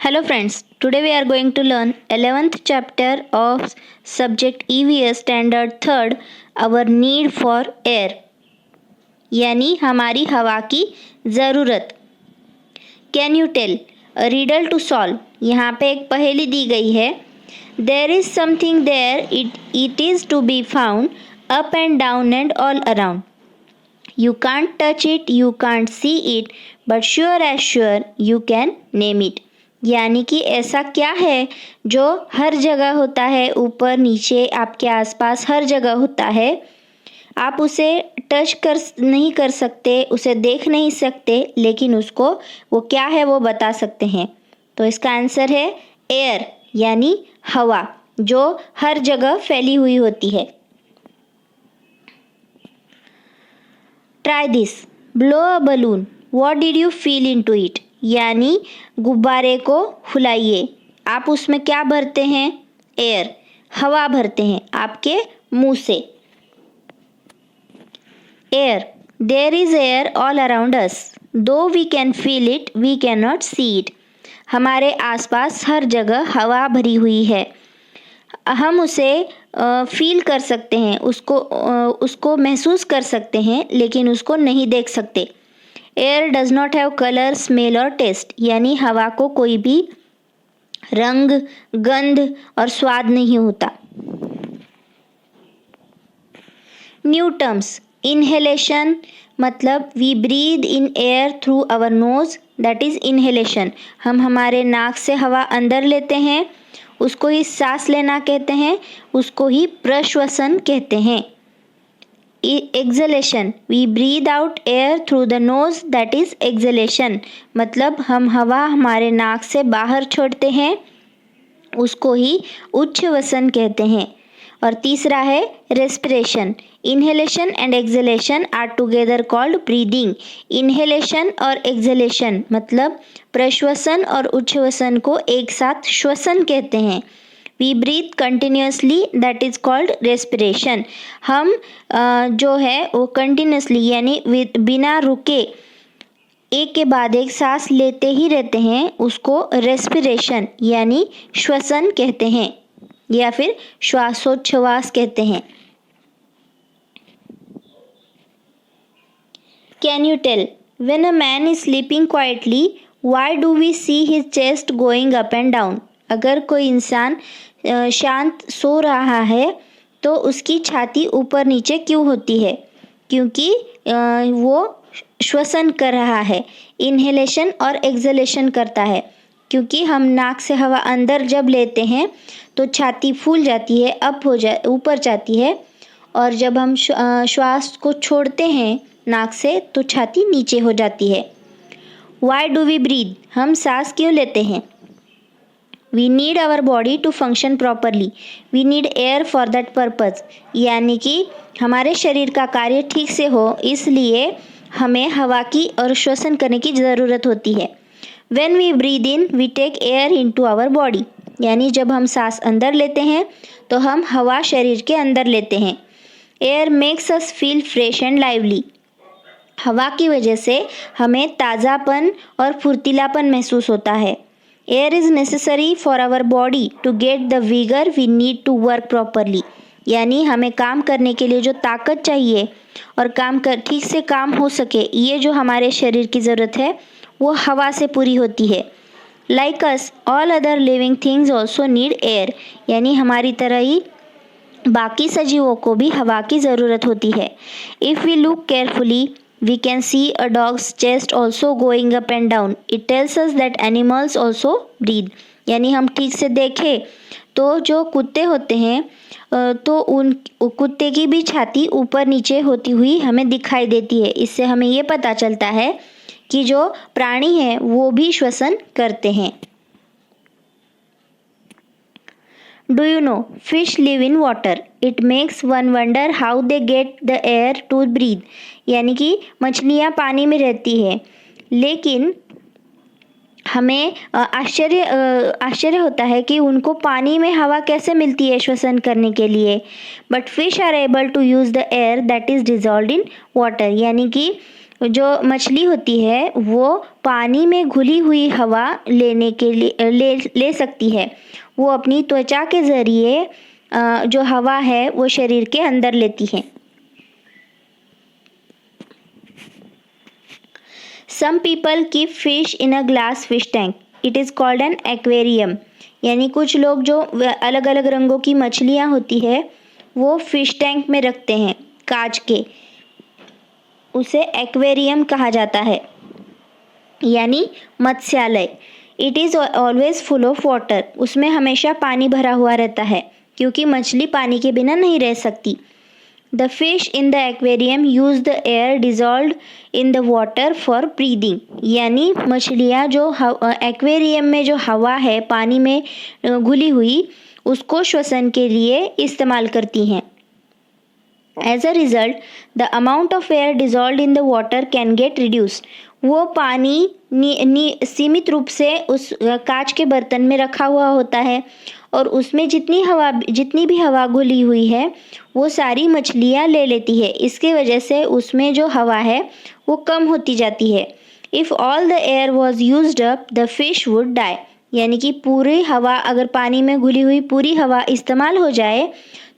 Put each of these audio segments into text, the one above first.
Hello friends, today we are going to learn 11th chapter of subject EVS standard 3rd our need for air यानी हमारी हवा की ज़रूरत। Can you tell a riddle to solve. यहाँ पे एक पहेली दी गई है। There is something there it is to be found up and down and all around. You can't touch it, you can't see it, but sure as sure you can name it। यानी कि ऐसा क्या है जो हर जगह होता है, ऊपर नीचे आपके आसपास हर जगह होता है। आप उसे टच कर नहीं कर सकते, उसे देख नहीं सकते, लेकिन उसको वो क्या है वो बता सकते हैं। तो इसका आंसर है एयर यानी हवा, जो हर जगह फैली हुई होती है। Try this. Blow a balloon. What did you feel into it? यानी गुब्बारे को फुलाइए। आप उसमें क्या भरते हैं? एयर, हवा भरते हैं आपके मुंह से। Air, there is air all around us. Though we can feel it, we cannot see it. हमारे आसपास हर जगह हवा भरी हुई है, हम उसे फील कर सकते हैं, उसको महसूस कर सकते हैं, लेकिन उसको नहीं देख सकते। Air does not have colour, smell और टेस्ट, यानी हवा को कोई भी रंग, गंध और स्वाद नहीं होता। New terms. इनहेलेशन मतलब we breathe in air through our nose, that is inhalation. हम हमारे नाक से हवा अंदर लेते हैं, उसको ही सांस लेना कहते हैं, उसको ही प्रश्वसन कहते हैं। Exhalation, we breathe out air through the nose, that is exhalation. मतलब हम हवा हमारे नाक से बाहर छोड़ते हैं, उसको ही उच्छ्वसन कहते हैं। और तीसरा है respiration. Inhalation and exhalation are together called breathing. Inhalation और एक्सलेशन मतलब प्रश्वसन और उच्छ्वसन को एक साथ श्वसन कहते हैं। We breathe continuously, that is called respiration. हम जो है वो कंटिन्यूसली यानी बिना रुके एक के बाद एक सांस लेते ही रहते हैं, उसको रेस्पिरेशन यानी श्वसन कहते हैं या फिर श्वासोच्छ्वास कहते हैं। Can you tell when a man is sleeping quietly why do we see his chest going up and down. अगर कोई इंसान शांत सो रहा है तो उसकी छाती ऊपर नीचे क्यों होती है? क्योंकि वो श्वसन कर रहा है, इनहेलेशन और एक्सलेशन करता है। क्योंकि हम नाक से हवा अंदर जब लेते हैं तो छाती फूल जाती है, ऊपर जाती है, और जब हम श्वास को छोड़ते हैं नाक से तो छाती नीचे हो जाती है। वाई डू वी ब्रीद, हम सांस क्यों लेते हैं? We need our body to function properly, we need air for that purpose. यानी कि हमारे शरीर का कार्य ठीक से हो, इसलिए हमें हवा की और श्वसन करने की ज़रूरत होती है। When we breathe in, we take air into our body. यानी जब हम सांस अंदर लेते हैं तो हम हवा शरीर के अंदर लेते हैं। Air makes us feel fresh and lively. हवा की वजह से हमें ताज़ापन और फुर्तीलापन महसूस होता है। Air is necessary for our body to get the vigor we need to work properly. यानी हमें काम करने के लिए जो ताकत चाहिए और ठीक से काम हो सके, ये जो हमारे शरीर की ज़रूरत है वो हवा से पूरी होती है। Like us all other living things also need air, यानी हमारी तरह ही बाकी सजीवों को भी हवा की ज़रूरत होती है। If we look carefully we can see a dog's chest also going up and down, it tells us that animals also breathe. यानी हम ठीक से देखें तो जो कुत्ते होते हैं तो उन कुत्ते की भी छाती ऊपर नीचे होती हुई हमें दिखाई देती है। इससे हमें ये पता चलता है कि जो प्राणी हैं वो भी श्वसन करते हैं। Do you know fish live in water, it makes one wonder how they get the air to breathe. यानी कि मछलियाँ पानी में रहती है, लेकिन हमें आश्चर्य होता है कि उनको पानी में हवा कैसे मिलती है श्वसन करने के लिए। But fish are able to use the air that is dissolved in water, यानी कि जो मछली होती है वो पानी में घुली हुई हवा लेने के लिए ले सकती है। वो अपनी त्वचा के ज़रिए जो हवा है वो शरीर के अंदर लेती है। Some people keep fish in a glass fish tank. It is called an aquarium. यानी कुछ लोग जो अलग अलग रंगों की मछलियाँ होती है वो फिश टैंक में रखते हैं कांच के, उसे एक्वेरियम कहा जाता है, यानी मत्स्यालय। It is always full of water, उसमें हमेशा पानी भरा हुआ रहता है क्योंकि मछली पानी के बिना नहीं रह सकती। The fish in the aquarium use the air dissolved in the water for breathing, यानी मछलियाँ जो एक्वेरियम में जो हवा है पानी में घुली हुई उसको श्वसन के लिए इस्तेमाल करती हैं। As a result, the amount of air dissolved in the water can get reduced. वो पानी सीमित रूप से उस कांच के बर्तन में रखा हुआ होता है और उसमें जितनी भी हवा घुली हुई है वो सारी मछलियाँ ले लेती है। इसके वजह से उसमें जो हवा है वो कम होती जाती है। If all the air was used up, the fish would die. यानी कि पूरी हवा, अगर पानी में घुली हुई पूरी हवा इस्तेमाल हो जाए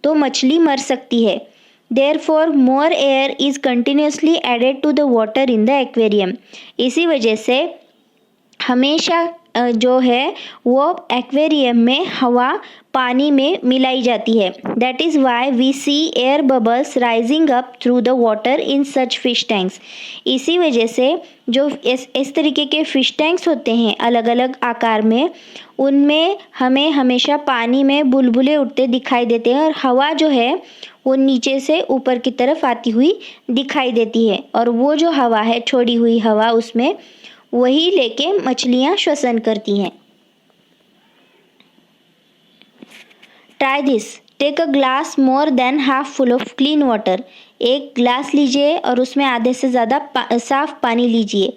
तो मछली मर सकती है। Therefore, more air is continuously added to the water in the aquarium. इसी वजह से हमेशा जो है वो एक्वेरियम में हवा पानी में मिलाई जाती है। That is why we see air bubbles rising up through the water in such fish tanks. इसी वजह से जो इस तरीके के फिश टैंक्स होते हैं अलग अलग आकार में, उनमें हमें हमेशा पानी में बुलबुले उठते दिखाई देते हैं और हवा जो है वो नीचे से ऊपर की तरफ आती हुई दिखाई देती है और वो जो हवा है, छोड़ी हुई हवा, उसमें वही लेके मछलियाँ श्वसन करती हैं। Try this, take a glass more than half full of clean water. एक ग्लास लीजिए और उसमें आधे से ज़्यादा साफ पानी लीजिए।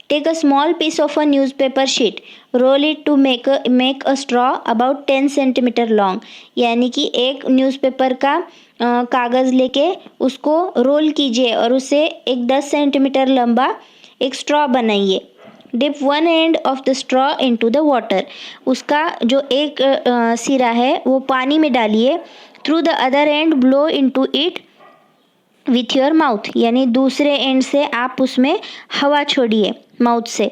Take a small piece of a newspaper sheet, roll it to make a straw about 10 centimetre long, यानी कि एक न्यूज़पेपर का कागज़ लेके उसको रोल कीजिए और उसे एक 10 सेंटीमीटर लंबा एक स्ट्रॉ बनाइए। Dip one end of the straw into the water, उसका जो एक सिरा है वो पानी में डालिए। Through the other end blow into it with your mouth, यानी दूसरे एंड से आप उसमें हवा छोड़िए माउथ से।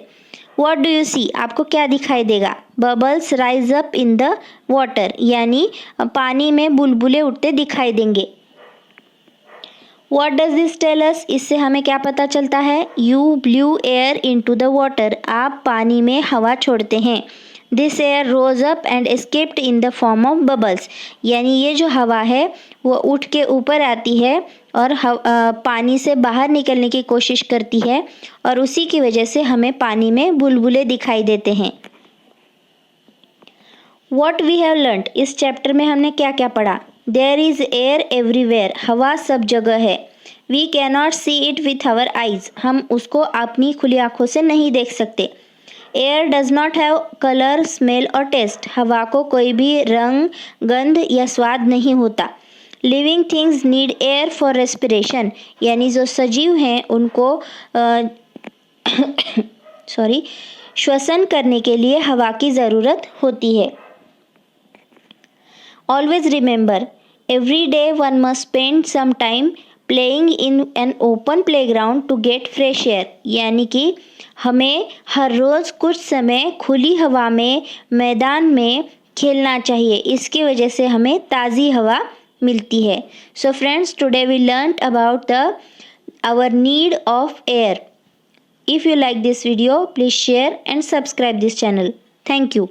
व्हाट डू यू सी, आपको क्या दिखाई देगा? Bubbles rise up in the water, यानी पानी में बुलबुले उठते दिखाई देंगे। What does this tell us? इससे हमें क्या पता चलता है? You blew air into the water. आप पानी में हवा छोड़ते हैं। This air rose up and escaped in the form of bubbles. यानी ये जो हवा है वो उठ के ऊपर आती है और पानी से बाहर निकलने की कोशिश करती है और उसी की वजह से हमें पानी में बुलबुले दिखाई देते हैं। What we have learnt, इस चैप्टर में हमने क्या क्या पढ़ा? There is air everywhere. हवा सब जगह है। We cannot see it with our eyes. हम उसको अपनी खुली आंखों से नहीं देख सकते। Air does not have color, smell और taste. हवा को कोई भी रंग, गंध या स्वाद नहीं होता। Living things need air for respiration. यानी जो सजीव हैं उनको श्वसन करने के लिए हवा की ज़रूरत होती है। Always remember, every day one must spend some time playing in an open playground to get fresh air. यानी कि हमें हर रोज़ कुछ समय खुली हवा में मैदान में खेलना चाहिए, इसकी वजह से हमें ताज़ी हवा मिलती है। So friends, today we learnt about our need of air. If you like this video, please share and subscribe this channel. Thank you.